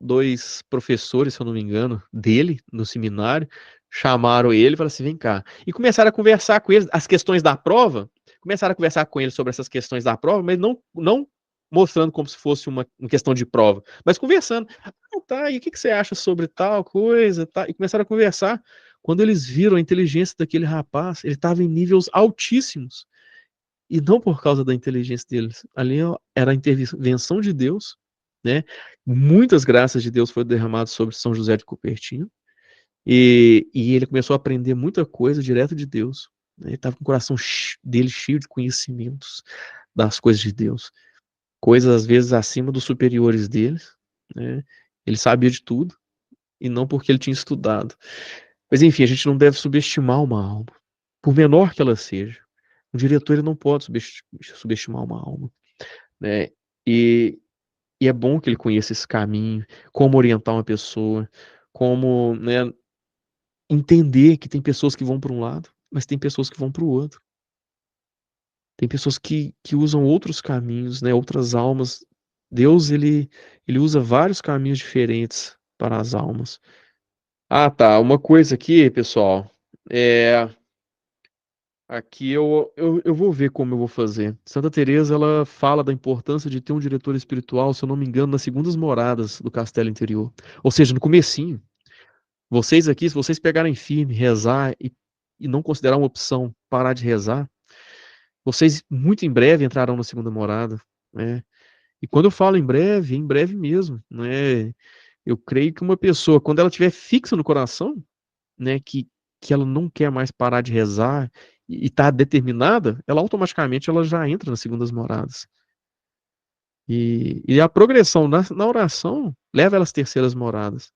A: 2 professores, se eu não me engano, dele, no seminário, chamaram ele e falaram assim: "Vem cá", e começaram a conversar com ele as questões da prova, começaram a conversar com ele sobre essas questões da prova, mas não mostrando como se fosse uma questão de prova, mas conversando: "Ah, tá, e o que que você acha sobre tal coisa, tá", e começaram a conversar. Quando eles viram a inteligência daquele rapaz, ele estava em níveis altíssimos, e não por causa da inteligência deles, ali ó, era a intervenção de Deus, né, muitas graças de Deus foram derramadas sobre São José de Cupertino, e ele começou a aprender muita coisa direto de Deus, né, ele estava com o coração dele cheio de conhecimentos das coisas de Deus, coisas às vezes acima dos superiores deles, né, ele sabia de tudo, e não porque ele tinha estudado. Mas enfim, a gente não deve subestimar uma alma, por menor que ela seja. O diretor ele não pode subestimar uma alma, né, e e é bom que ele conheça esse caminho, como orientar uma pessoa, como, né, entender que tem pessoas que vão para um lado, mas tem pessoas que vão para o outro. Tem pessoas que usam outros caminhos, né, outras almas. Deus ele usa vários caminhos diferentes para as almas. Ah, tá, uma coisa aqui, pessoal, aqui eu vou ver como eu vou fazer. Santa Teresa, ela fala da importância de ter um diretor espiritual, se eu não me engano, nas segundas moradas do castelo interior, ou seja, no comecinho. Vocês aqui, se vocês pegarem firme, rezar e não considerar uma opção parar de rezar, vocês muito em breve entrarão na segunda morada, né. E quando eu falo em breve mesmo, né. Eu creio que uma pessoa, quando ela tiver fixa no coração, né, que ela não quer mais parar de rezar e tá determinada, ela automaticamente ela já entra nas segundas moradas. E a progressão na oração leva ela às terceiras moradas.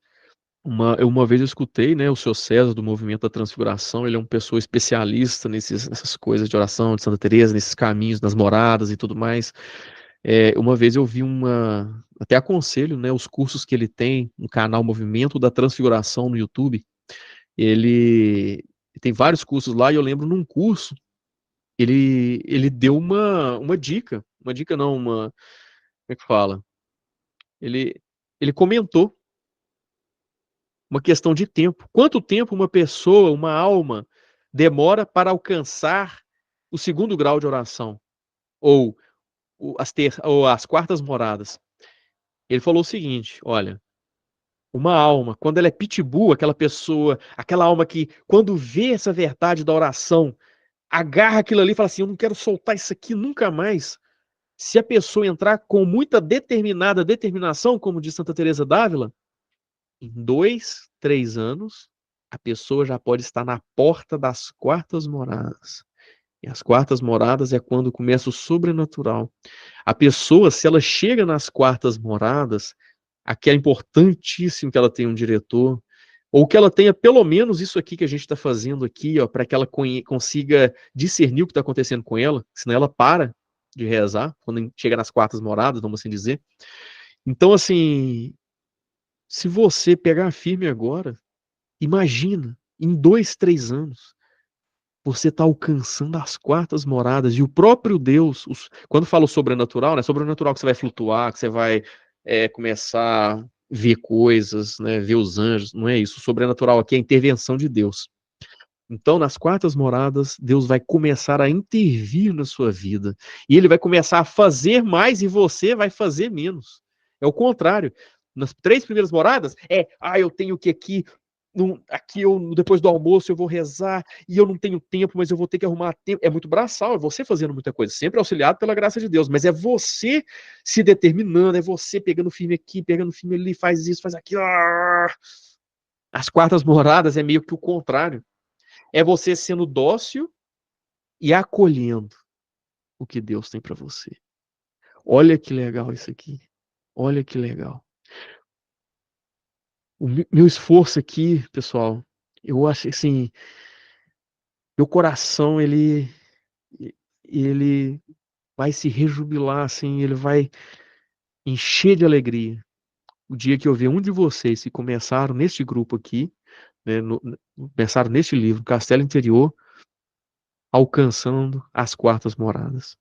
A: Uma vez eu escutei, né, o seu César do Movimento da Transfiguração, ele é uma pessoa especialista nessas coisas de oração de Santa Teresa, nesses caminhos, nas moradas e tudo mais. Uma vez eu vi até aconselho, né, os cursos que ele tem no canal Movimento da Transfiguração no YouTube. Ele tem vários cursos lá e eu lembro num curso, ele deu uma dica não, como é que fala? Ele ele comentou uma questão de tempo. Quanto tempo uma pessoa, uma alma, demora para alcançar o segundo grau de oração? Ou ou as quartas moradas? Ele falou o seguinte: "Olha, uma alma, quando ela é pitbull, aquela pessoa, aquela alma que quando vê essa verdade da oração, agarra aquilo ali e fala assim: "Eu não quero soltar isso aqui nunca mais". Se a pessoa entrar com muita determinação, como diz Santa Teresa d'Ávila, em 2, 3 anos, a pessoa já pode estar na porta das quartas moradas. E as quartas moradas é quando começa o sobrenatural. A pessoa, se ela chega nas quartas moradas, aqui é importantíssimo que ela tenha um diretor, ou que ela tenha pelo menos isso aqui que a gente está fazendo aqui, ó, para que ela consiga discernir o que está acontecendo com ela, senão ela para de rezar, quando chega nas quartas moradas, vamos assim dizer. Então, assim, se você pegar firme agora, imagina, em 2, 3 anos, você está alcançando as quartas moradas e o próprio Deus, quando fala o sobrenatural, né, sobrenatural que você vai flutuar, que você vai, começar a ver coisas, né, ver os anjos, não é isso, o sobrenatural aqui é a intervenção de Deus. Então, nas quartas moradas, Deus vai começar a intervir na sua vida, e ele vai começar a fazer mais e você vai fazer menos. É o contrário. Nas 3 primeiras moradas, "Ah, eu tenho que aqui aqui depois do almoço eu vou rezar e eu não tenho tempo, mas eu vou ter que arrumar tempo. É muito braçal, é você fazendo muita coisa, sempre auxiliado pela graça de Deus, mas é você se determinando, é você pegando firme aqui, pegando firme ali, faz isso, faz aquilo. As quartas moradas é meio que o contrário. É você sendo dócil e acolhendo o que Deus tem para você. Olha que legal isso aqui. Olha que legal. O meu esforço aqui, pessoal, eu acho assim, meu coração ele vai se rejubilar assim, ele vai encher de alegria. O dia que eu ver um de vocês que começaram neste grupo aqui, né, começaram neste livro, Castelo Interior, alcançando as quartas moradas.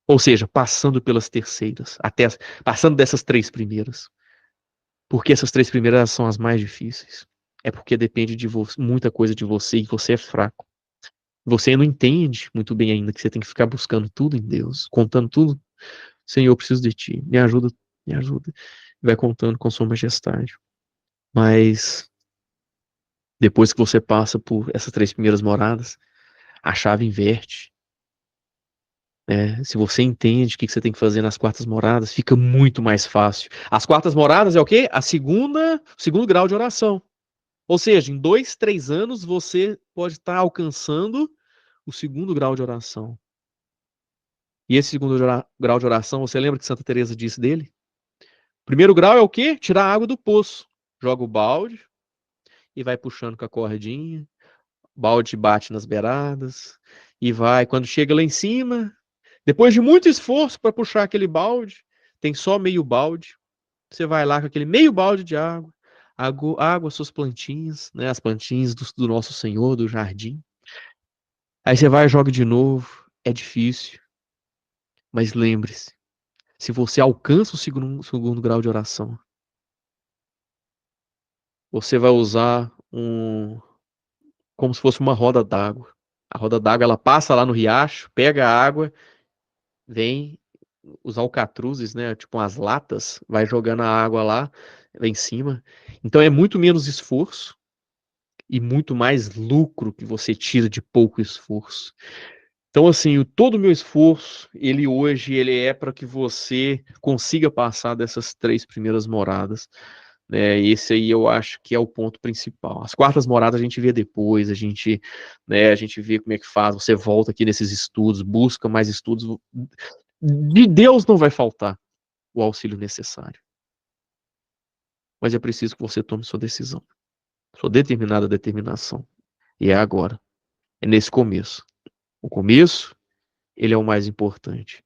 A: Ou seja, passando pelas terceiras, passando dessas três primeiras. Porque essas três primeiras são as mais difíceis. É porque depende de muita coisa de você e você é fraco. Você não entende muito bem ainda que você tem que ficar buscando tudo em Deus, contando tudo. Senhor, eu preciso de ti. Me ajuda, me ajuda. Vai contando com sua majestade. Mas depois que você passa por essas três primeiras moradas, a chave inverte. Se você entende o que você tem que fazer nas quartas moradas, fica muito mais fácil. As quartas moradas é o quê? O segundo grau de oração. Ou seja, em 2, 3 anos você pode estar alcançando o segundo grau de oração. E esse segundo grau de oração, você lembra que Santa Teresa disse dele? Primeiro grau é o quê? Tirar a água do poço. Joga o balde e vai puxando com a cordinha. O balde bate nas beiradas e vai. Quando chega lá em cima, depois de muito esforço para puxar aquele balde, tem só meio balde. Você vai lá com aquele meio balde de água, água suas plantinhas, né? As plantinhas do nosso Senhor, do jardim. Aí você vai e joga de novo. É difícil, mas lembre-se, se você alcança o segundo grau de oração, você vai usar como se fosse uma roda d'água. A roda d'água ela passa lá no riacho, pega a água, vem os alcatruzes, né, tipo umas latas, vai jogando a água lá em cima. Então é muito menos esforço e muito mais lucro que você tira de pouco esforço. Então, assim, todo o meu esforço, ele é para que você consiga passar dessas três primeiras moradas, né? Esse aí eu acho que é o ponto principal. As quartas moradas a gente vê depois, a gente vê como é que faz, você volta aqui nesses estudos, busca mais estudos. De Deus não vai faltar o auxílio necessário. Mas é preciso que você tome sua decisão, sua determinada determinação. E é agora, é nesse começo. O começo, ele é o mais importante.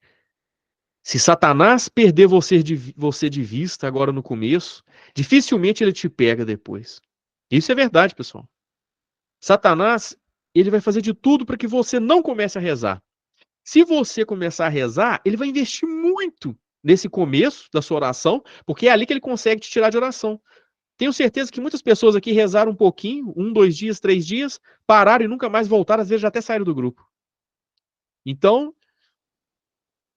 A: Se Satanás perder você de vista agora no começo, dificilmente ele te pega depois. Isso é verdade, pessoal. Satanás, ele vai fazer de tudo para que você não comece a rezar. Se você começar a rezar, ele vai investir muito nesse começo da sua oração, porque é ali que ele consegue te tirar de oração. Tenho certeza que muitas pessoas aqui rezaram um pouquinho, 1, 2 dias, 3 dias, pararam e nunca mais voltaram, às vezes já até saíram do grupo. Então,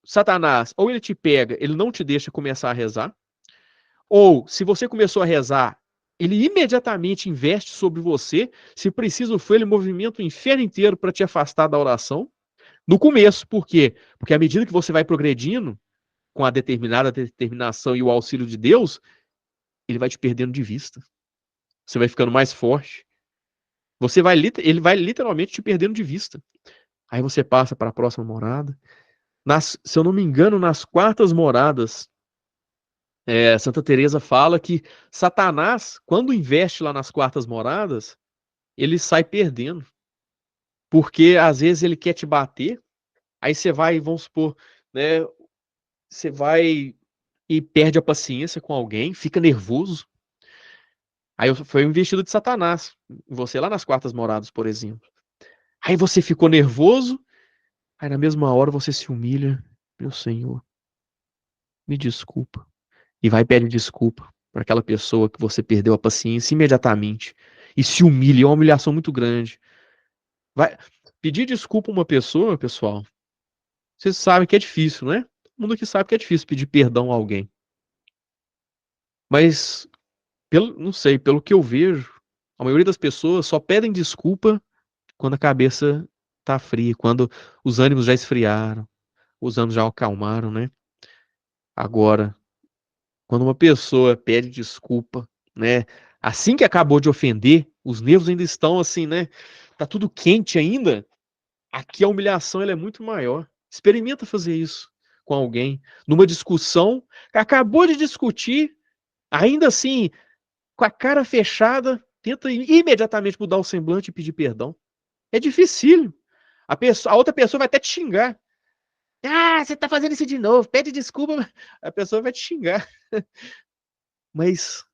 A: Satanás, ou ele te pega, ele não te deixa começar a rezar, ou se você começou a rezar, ele imediatamente investe sobre você, se preciso for, ele movimenta o inferno inteiro para te afastar da oração. No começo, por quê? Porque à medida que você vai progredindo, com a determinada determinação e o auxílio de Deus, ele vai te perdendo de vista. Você vai ficando mais forte. Ele vai literalmente te perdendo de vista. Aí você passa para a próxima morada. Se eu não me engano, nas quartas moradas, Santa Teresa fala que Satanás, quando investe lá nas quartas moradas, ele sai perdendo. Porque às vezes ele quer te bater, aí você vai, vamos supor, né, você vai e perde a paciência com alguém, fica nervoso. Aí foi o investido de Satanás, você lá nas quartas moradas, por exemplo. Aí você ficou nervoso, aí na mesma hora você se humilha, meu Senhor, me desculpa. E vai e pede desculpa para aquela pessoa que você perdeu a paciência imediatamente. E se humilha, é uma humilhação muito grande. Vai pedir desculpa a uma pessoa, pessoal, vocês sabem que é difícil, não é? Todo mundo aqui sabe que é difícil pedir perdão a alguém. Mas, não sei, pelo que eu vejo, A maioria das pessoas só pedem desculpa quando a cabeça tá fria, quando os ânimos já esfriaram, os ânimos já acalmaram, né? Agora, quando uma pessoa pede desculpa, né? Assim que acabou de ofender, os nervos ainda estão assim, né? Tá tudo quente ainda. Aqui a humilhação ela é muito maior. Experimenta fazer isso com alguém numa discussão que acabou de discutir, ainda assim, com a cara fechada, tenta imediatamente mudar o semblante e pedir perdão. É difícil. A outra pessoa vai até te xingar. Ah, você tá fazendo isso de novo, pede desculpa. A pessoa vai te xingar. Mas,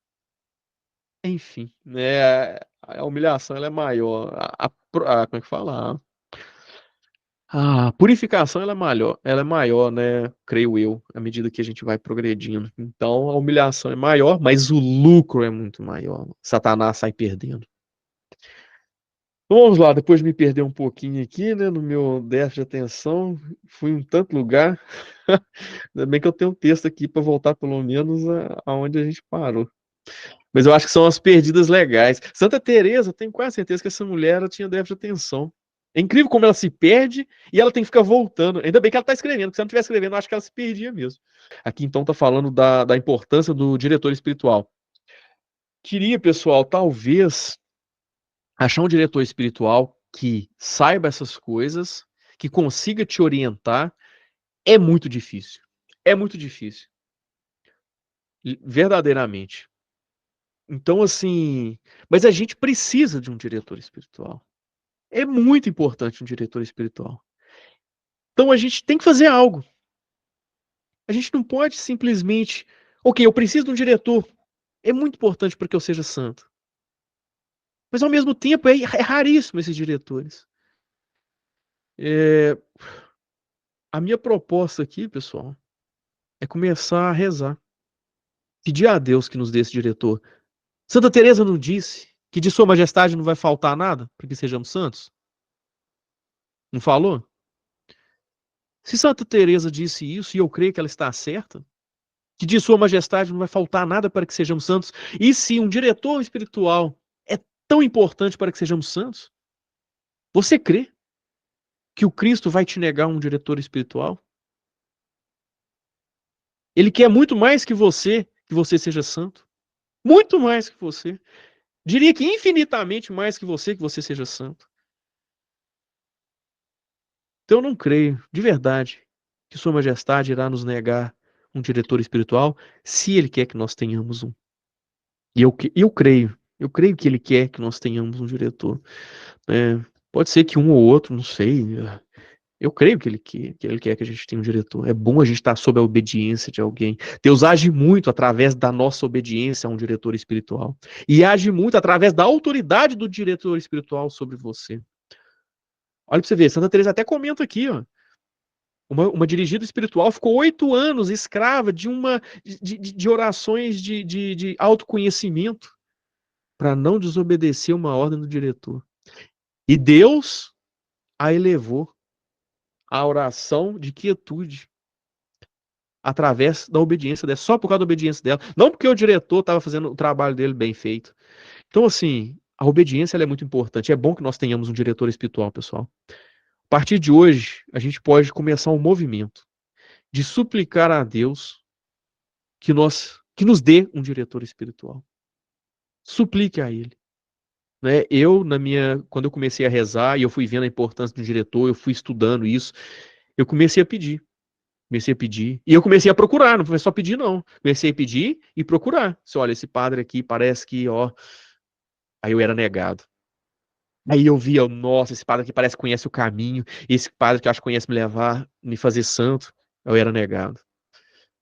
A: enfim, né? A humilhação ela é maior. Como é que fala? A purificação ela é maior, né? Creio eu, à medida que a gente vai progredindo. Então a humilhação é maior, mas o lucro é muito maior. Satanás sai perdendo. Então, vamos lá, depois de me perder um pouquinho aqui, né? No meu déficit de atenção, fui em tanto lugar. Ainda bem que eu tenho um texto aqui para voltar pelo menos aonde a gente parou. Mas eu acho que são as perdidas legais. Santa Teresa, tenho quase certeza que essa mulher ela tinha déficit de atenção. É incrível como ela se perde e ela tem que ficar voltando. Ainda bem que ela está escrevendo, porque se ela não estiver escrevendo, eu acho que ela se perdia mesmo. Aqui então está falando da importância do diretor espiritual. Queria, pessoal, talvez achar um diretor espiritual que saiba essas coisas, que consiga te orientar, é muito difícil. É muito difícil. Verdadeiramente. Então, assim, mas a gente precisa de um diretor espiritual. É muito importante um diretor espiritual. Então a gente tem que fazer algo. A gente não pode simplesmente, ok, eu preciso de um diretor. É muito importante para que eu seja santo. Mas ao mesmo tempo é raríssimo esses diretores. É, a minha proposta aqui, pessoal, é começar a rezar. Pedir a Deus que nos dê esse diretor. Santa Teresa não disse que de Sua Majestade não vai faltar nada para que sejamos santos? Não falou? Se Santa Teresa disse isso, e eu creio que ela está certa, que de Sua Majestade não vai faltar nada para que sejamos santos, e se um diretor espiritual é tão importante para que sejamos santos, você crê que o Cristo vai te negar um diretor espiritual? Ele quer muito mais que você seja santo. Muito mais que você. Diria que infinitamente mais que você seja santo. Então eu não creio, de verdade, que Sua Majestade irá nos negar um diretor espiritual se Ele quer que nós tenhamos um. E eu creio que Ele quer que nós tenhamos um diretor. Pode ser que um ou outro, não sei. Eu creio que ele quer que a gente tenha um diretor. É bom a gente estar sob a obediência de alguém. Deus age muito através da nossa obediência a um diretor espiritual. E age muito através da autoridade do diretor espiritual sobre você. Olha para você ver, Santa Teresa até comenta aqui, ó. Uma dirigida espiritual ficou 8 anos escrava de orações de autoconhecimento para não desobedecer uma ordem do diretor. E Deus a elevou à oração de quietude através da obediência dela, só por causa da obediência dela, não porque o diretor estava fazendo o trabalho dele bem feito. Então, assim, a obediência ela é muito importante. É bom que nós tenhamos um diretor espiritual, pessoal. A partir de hoje, a gente pode começar um movimento de suplicar a Deus que nos dê um diretor espiritual. Suplique a Ele. Né? Quando eu comecei a rezar e eu fui vendo a importância do diretor, eu fui estudando isso, eu comecei a pedir. Comecei a pedir. E eu comecei a procurar, não foi só pedir, não. Comecei a pedir e procurar. Se olha, esse padre aqui parece que, ó. Aí eu era negado. Aí eu via, nossa, esse padre aqui parece que conhece o caminho. Esse padre que eu acho que conhece me levar, me fazer santo. Eu era negado.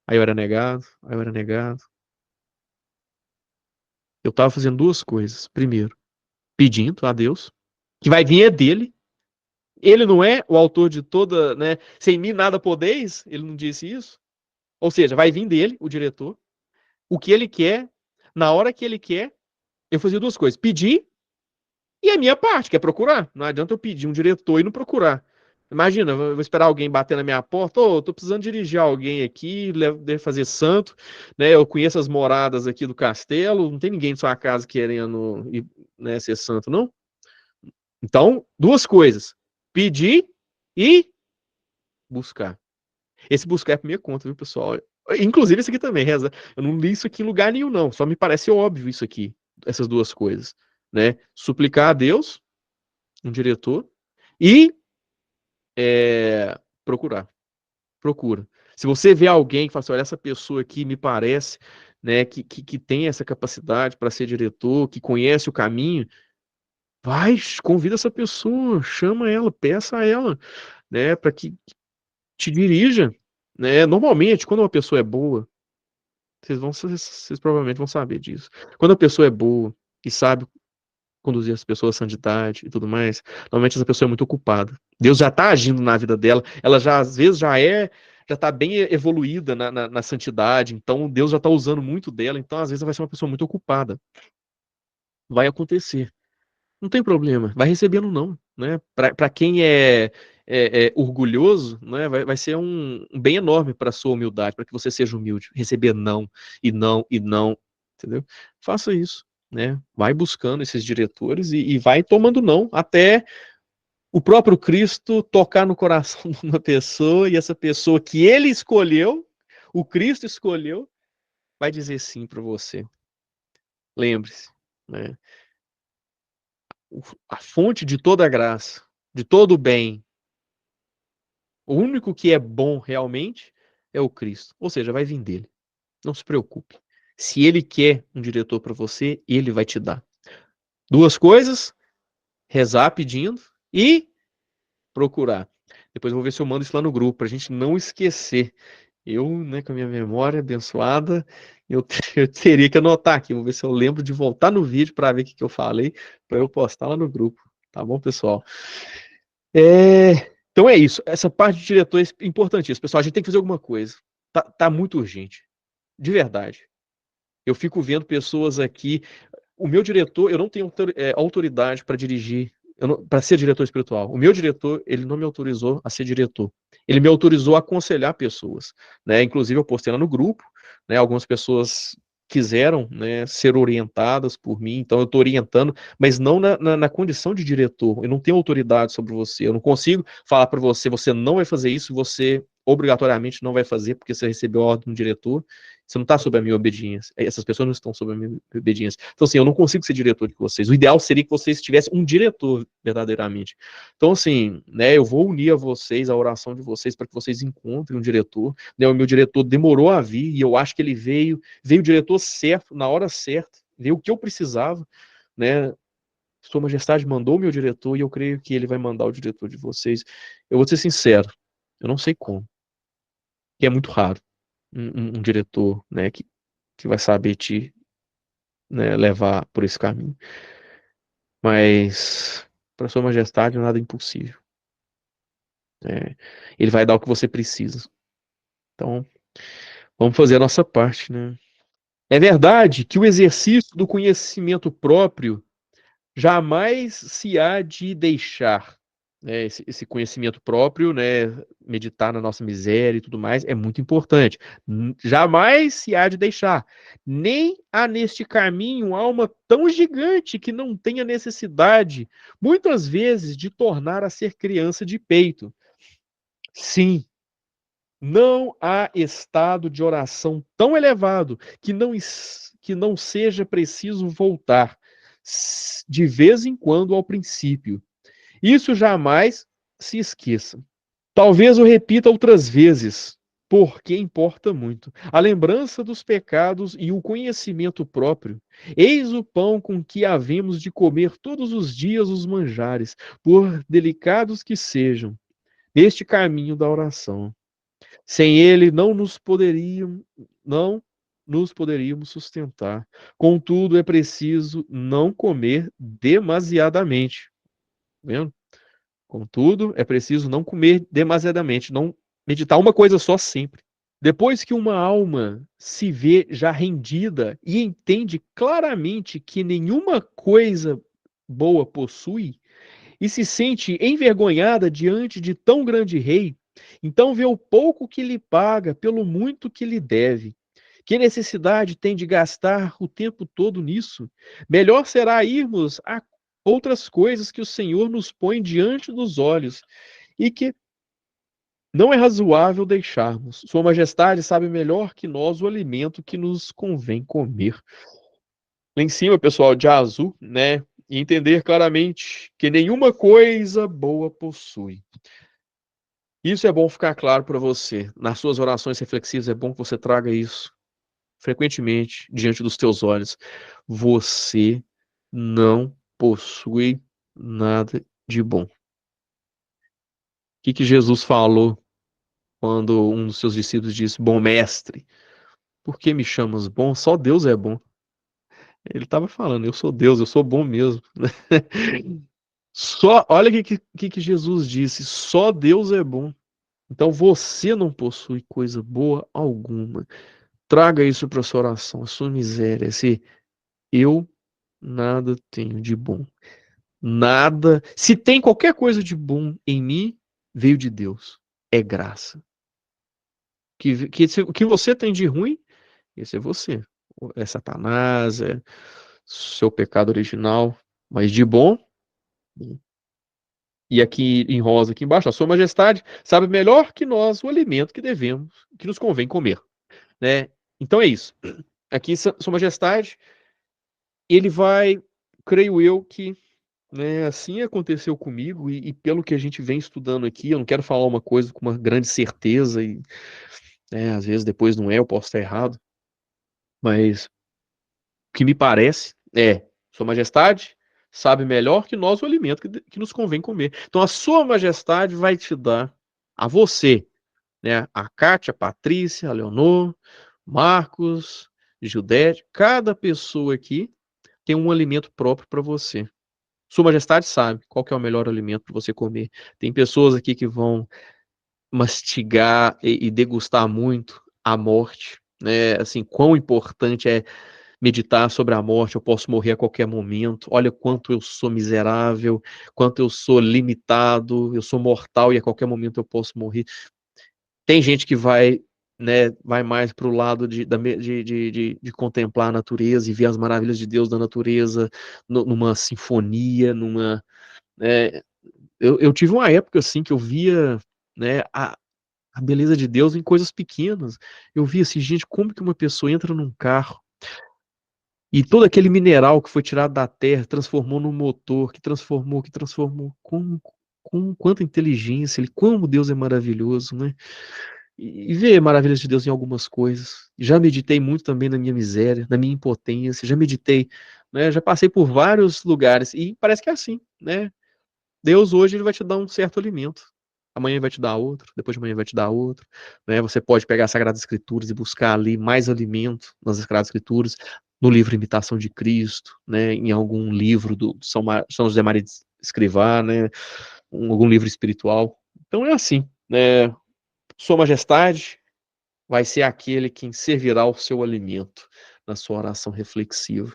A: Aí eu era negado, aí eu era negado. Eu tava fazendo duas coisas. Primeiro, pedindo a Deus, que vai vir é dele. Ele não é o autor de toda, né? Sem mim nada podeis. Ele não disse isso. Ou seja, vai vir dele, o diretor. O que ele quer, na hora que ele quer, eu fazia duas coisas: pedir e a minha parte, que é procurar. Não adianta eu pedir um diretor e não procurar. Imagina, eu vou esperar alguém bater na minha porta. Ô, tô precisando dirigir alguém aqui, deve fazer santo, né? Eu conheço as moradas aqui do castelo, não tem ninguém em sua casa querendo ir né, ser santo, não? Então, duas coisas: pedir e buscar. Esse buscar é por minha conta, viu, pessoal? Inclusive esse aqui também, reza. Eu não li isso aqui em lugar nenhum, não. Só me parece óbvio isso aqui, essas duas coisas, né? Suplicar a Deus, um diretor, e procurar. Procura. Se você vê alguém que fala assim, olha, essa pessoa aqui me parece, né, que tem essa capacidade para ser diretor, que conhece o caminho, vai, convida essa pessoa, chama ela, peça a ela, né, para que te dirija, né? Normalmente, quando uma pessoa é boa, vocês provavelmente vão saber disso. Quando a pessoa é boa e sabe conduzir as pessoas à santidade e tudo mais, normalmente essa pessoa é muito ocupada. Deus já está agindo na vida dela, ela já às vezes já está bem evoluída na santidade, então Deus já está usando muito dela, então às vezes ela vai ser uma pessoa muito ocupada. Vai acontecer. Não tem problema, vai recebendo não, né? Para quem é orgulhoso, né? Vai ser um bem enorme para sua humildade, para que você seja humilde, receber não e não e não, entendeu? Faça isso, né? Vai buscando esses diretores e vai tomando não até o próprio Cristo tocar no coração de uma pessoa e essa pessoa que ele escolheu, o Cristo escolheu, vai dizer sim para você. Lembre-se, né? A fonte de toda a graça, de todo o bem, o único que é bom realmente é o Cristo. Ou seja, vai vir dele. Não se preocupe. Se ele quer um diretor para você, ele vai te dar. Duas coisas: rezar pedindo e procurar. Depois eu vou ver se eu mando isso lá no grupo, para a gente não esquecer. Eu, né, com a minha memória abençoada, eu teria que anotar aqui. Vou ver se eu lembro de voltar no vídeo para ver o que eu falei, para eu postar lá no grupo. Tá bom, pessoal? Então é isso. Essa parte de diretor é importantíssima. Pessoal, a gente tem que fazer alguma coisa. Tá muito urgente. De verdade. Eu fico vendo pessoas aqui. O meu diretor, eu não tenho autoridade para dirigir, para ser diretor espiritual. O meu diretor, ele não me autorizou a ser diretor. Ele me autorizou a aconselhar pessoas, né? Inclusive eu postei lá no grupo, né? Algumas pessoas quiseram, né, ser orientadas por mim, então eu estou orientando, mas não na condição de diretor. Eu não tenho autoridade sobre você. Eu não consigo falar para você, você não vai fazer isso, você obrigatoriamente não vai fazer porque você recebeu a ordem do diretor. Você não está sob a minha obediência. Essas pessoas não estão sob a minha obediência. Então, assim, eu não consigo ser diretor de vocês. O ideal seria que vocês tivessem um diretor, verdadeiramente. Então, assim, né, eu vou unir a vocês, a oração de vocês, para que vocês encontrem um diretor. Né, o meu diretor demorou a vir, e eu acho que ele veio o diretor certo, na hora certa, veio o que eu precisava, né? Sua Majestade mandou o meu diretor, e eu creio que ele vai mandar o diretor de vocês. Eu vou ser sincero, eu não sei como. Que é muito raro um diretor, né, que vai saber te, né, levar por esse caminho. Mas para Sua Majestade nada é impossível. Né? Ele vai dar o que você precisa. Então, vamos fazer a nossa parte, né? É verdade que o exercício do conhecimento próprio jamais se há de deixar, né, esse conhecimento próprio, né, meditar na nossa miséria e tudo mais, é muito importante. Jamais se há de deixar. Nem há neste caminho alma tão gigante que não tenha necessidade, muitas vezes, de tornar a ser criança de peito. Sim, não há estado de oração tão elevado que não seja preciso voltar de vez em quando ao princípio. Isso jamais se esqueça. Talvez eu repita outras vezes, porque importa muito. A lembrança dos pecados e o conhecimento próprio. Eis o pão com que havemos de comer todos os dias os manjares, por delicados que sejam, neste caminho da oração. Sem ele não nos poderíamos sustentar. Contudo, é preciso não comer demasiadamente. Tá vendo? Contudo, é preciso não comer demasiadamente, não meditar uma coisa só sempre. Depois que uma alma se vê já rendida e entende claramente que nenhuma coisa boa possui, e se sente envergonhada diante de tão grande rei, então vê o pouco que lhe paga pelo muito que lhe deve. Que necessidade tem de gastar o tempo todo nisso? Melhor será irmos a outras coisas que o Senhor nos põe diante dos olhos e que não é razoável deixarmos. Sua Majestade sabe melhor que nós o alimento que nos convém comer. Lá em cima, pessoal, de azul, né? E entender claramente que nenhuma coisa boa possui. Isso é bom ficar claro para você. Nas suas orações reflexivas, é bom que você traga isso frequentemente diante dos teus olhos. Você não possui nada de bom. O que Jesus falou quando um dos seus discípulos disse: Bom mestre, por que me chamas bom? Só Deus é bom. Ele estava falando: Eu sou Deus, eu sou bom mesmo. Olha o que Jesus disse: Só Deus é bom. Então você não possui coisa boa alguma. Traga isso para sua oração, a sua miséria. Esse eu nada tenho de bom. Nada. Se tem qualquer coisa de bom em mim, veio de Deus. É graça. O que você tem de ruim, esse é você. É Satanás, é seu pecado original. Mas de bom, e aqui em rosa, aqui embaixo, a Sua Majestade sabe melhor que nós o alimento que devemos, que nos convém comer, né? Então é isso. Aqui, Sua Majestade, ele vai, creio eu que, né, assim aconteceu comigo e pelo que a gente vem estudando aqui, eu não quero falar uma coisa com uma grande certeza e, né, às vezes depois não é, eu posso estar errado, mas o que me parece é, Sua Majestade sabe melhor que nós o alimento que nos convém comer. Então a Sua Majestade vai te dar a você, né, a Kátia, a Patrícia, a Leonor, Marcos, Judete, cada pessoa aqui tem um alimento próprio para você. Sua Majestade sabe qual que é o melhor alimento para você comer. Tem pessoas aqui que vão mastigar e degustar muito a morte, né? Assim, quão importante é meditar sobre a morte. Eu posso morrer a qualquer momento. Olha quanto eu sou miserável, quanto eu sou limitado, eu sou mortal e a qualquer momento eu posso morrer. Tem gente que vai, né, vai mais para o lado de contemplar a natureza e ver as maravilhas de Deus da natureza, numa sinfonia, numa, né, eu tive uma época assim que eu via, né, a beleza de Deus em coisas pequenas. Eu via assim, gente, como que uma pessoa entra num carro e todo aquele mineral que foi tirado da terra transformou num motor, que transformou, com quanta inteligência, como Deus é maravilhoso, né? E ver maravilhas de Deus em algumas coisas. Já meditei muito também na minha miséria, na minha impotência, já meditei, né? Já passei por vários lugares e parece que é assim, né? Deus hoje ele vai te dar um certo alimento. Amanhã ele vai te dar outro, depois de amanhã ele vai te dar outro, né? Você pode pegar as Sagradas Escrituras e buscar ali mais alimento nas Sagradas Escrituras, no livro Imitação de Cristo, né? Em algum livro do São José Maria de Escrivá, né? Algum livro espiritual. Então é assim, né? Sua Majestade vai ser aquele quem servirá o seu alimento na sua oração reflexiva.